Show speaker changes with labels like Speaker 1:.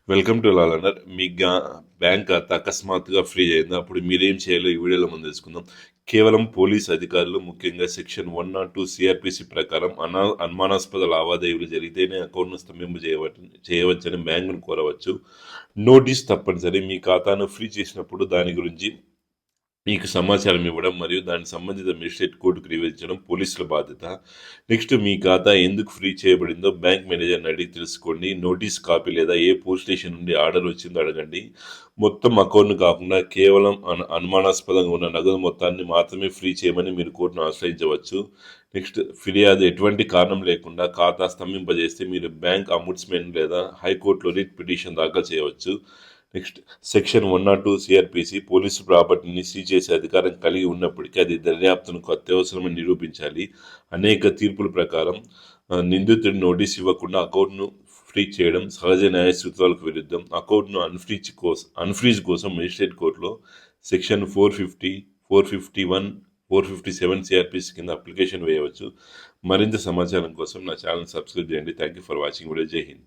Speaker 1: Welcome to లాలనర్. మీ bank ఖాతా అకస్మాత్తుగా ఫ్రీజ్ అయింది. అప్పుడు మీరేం చేయాలో ఈ వీడియోలో మనం తెలుసుకుందాం. కేవలం పోలీస్ అధికారులు, ముఖ్యంగా సెక్షన్ 102 సిఆర్పిసి ప్రకారం అనుమానాస్పద లావాదేవీలు జరిగితేనే అకౌంట్ను స్తంభింపు చేయవచ్చని బ్యాంకును కోరవచ్చు. నోటీస్ తప్పనిసరి. మీ ఖాతాను ఫ్రీ చేసినప్పుడు దాని గురించి మీకు సమాచారం ఇవ్వడం మరియు దాని సంబంధిత మెజిస్ట్రేట్ కోర్టుకు నివేదించడం పోలీసుల బాధ్యత. నెక్స్ట్, మీ ఖాతా ఎందుకు ఫ్రీ చేయబడిందో బ్యాంక్ మేనేజర్ని అడిగి తెలుసుకోండి. నోటీస్ కాపీ లేదా ఏ పోలీస్ స్టేషన్ నుండి ఆర్డర్ వచ్చిందో అడగండి. మొత్తం అకౌంట్ను కాకుండా కేవలం అనుమానాస్పదంగా ఉన్న నగదు మొత్తాన్ని మాత్రమే ఫ్రీ చేయమని మీరు కోర్టును ఆశ్రయించవచ్చు. నెక్స్ట్, ఫిర్యాదు ఎటువంటి కారణం లేకుండా ఖాతా స్తంభింపజేస్తే మీరు బ్యాంక్ అంబుడ్స్మెన్ లేదా హైకోర్టులో రిట్ పిటిషన్ దాఖలు చేయవచ్చు. నెక్స్ట్, సెక్షన్ 102 సిఆర్పిసి పోలీసు ప్రాపర్టీని సీజ్ చేసే అధికారం కలిగి ఉన్నప్పటికీ అది దర్యాప్తునకు అత్యవసరమని నిరూపించాలి. అనేక తీర్పుల ప్రకారం నిందితుడి నోటీస్ ఇవ్వకుండా అకౌంట్ను ఫ్రీ చేయడం సహజ న్యాయ సూత్రాలకు విరుద్ధం. అకౌంట్ను అన్ఫ్రీజ్ కోసం మెజిస్ట్రేట్ కోర్టులో సెక్షన్ 450, 451, 457 సిఆర్పిసి కింద అప్లికేషన్ వేయవచ్చు. మరింత సమాచారం కోసం నా ఛానల్ సబ్స్క్రైబ్ చేయండి. Thank you for watching video. జై హింద్.